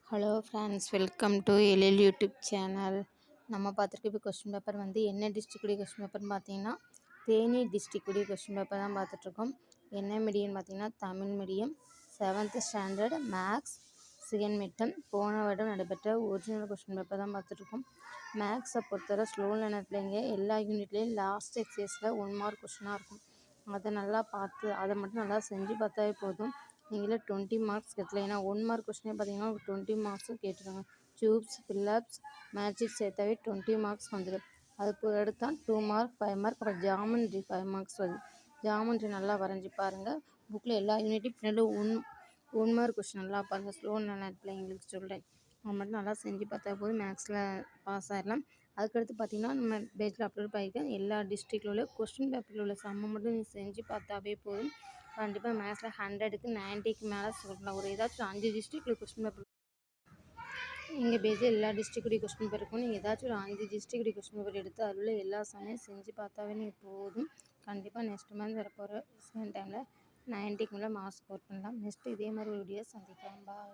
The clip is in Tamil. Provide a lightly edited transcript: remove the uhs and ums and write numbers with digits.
Hello friends, welcome to Ezhil YouTube channel. நம்ம பார்த்துருக்க இப்போ கொஸ்டின் பேப்பர் என்ன டிஸ்ட்ரிக்டுடைய கொஸ்டின் பேப்பர்னு பார்த்தீங்கன்னா தேனி டிஸ்ட்ரிக்டுடைய கொஸ்டின் பேப்பர் தான் பார்த்துட்ருக்கோம். என்ன மீடியம்னு பார்த்தீங்கன்னா Tamil medium, 7th standard maths second midterm. போன வருடம் நடைபெற்ற ஒரிஜினல் கொஸ்டின் பேப்பர் தான் பார்த்துட்ருக்கோம். மேக்ஸை பொறுத்தவரை ஸ்லோ லேர்னர் பிள்ளைங்க எல்லா யூனிட்லேயும் லாஸ்ட் எக்ஸசைஸில் 1 மார்க் கொஸ்டினாக இருக்கும். அதை நல்லா பார்த்து அதை மட்டும் நல்லா செஞ்சு பார்த்தாவே போதும். நீங்களே 20 மார்க்ஸ் கேட்கல. ஏன்னா 1 மார்க் கொஸ்டினே பார்த்தீங்கன்னா 20 மார்க்ஸும் கேட்டுருக்காங்க. டியூப்ஸ், ஃபில்லப்ஸ், மேட்ரிக்ஸ் சேர்த்தாவே 20 மார்க்ஸ் வந்துடும். அதுக்கு எடுத்தால் 2 மார்க், 5 மார்க், அப்புறம் ஜாமெண்ட்ரி 5 மார்க்ஸ் வருது. ஜாமெண்ட்ரி நல்லா வரைஞ்சி பாருங்கள். புக்கில் எல்லா யூனிட்டையும் பின்னாடி ஒன் மார்க் கொஸ்டின் நல்லா பாருங்கள். ஸ்லோ லேர்னர் பிள்ளைங்களுக்கு சொல்கிறேன். அது மட்டும் நல்லா செஞ்சு பார்த்தா போதும், மேக்ஸில் பாஸ் ஆகிடலாம். அதுக்கடுத்து பார்த்தீங்கன்னா நம்ம பேஜில் அப்லோட் பண்ணியிருக்கேன். எல்லா டிஸ்ட்ரிக்டில் உள்ள கொஸ்டின் பேப்பரில் உள்ள சம்மை மட்டும் நீங்கள் செஞ்சு பார்த்தாவே போதும். கண்டிப்பாக மேக்ஸில் 100க்கு 90க்கு மேலே சொல்லலாம். ஒரு ஏதாச்சும் 5 டிஸ்ட்ரிக்டில் கொஸ்டின் பேப்பர் எங்கள் பேஜில் எல்லா டிஸ்ட்ரிக்டுடைய கொஸ்டின் பேப்பர் இருக்கும். நீங்கள் ஏதாச்சும் ஒரு 5 டிஸ்ட்ரிக்டுடைய கொஸ்டின் பேப்பர் எடுத்து அதில் உள்ள எல்லா சமையும் செஞ்சு பார்த்தாவே நீங்கள் போதும். கண்டிப்பாக நெக்ஸ்ட் மந்த் வரப்போகிற செகண்ட் டைமில் 90க்கு மேலே மார்க்ஸ் ஸ்கோர் பண்ணலாம். நெக்ஸ்ட்டு இதே மாதிரி ஒரு வீடியோ சந்திக்கலாம். பாய்.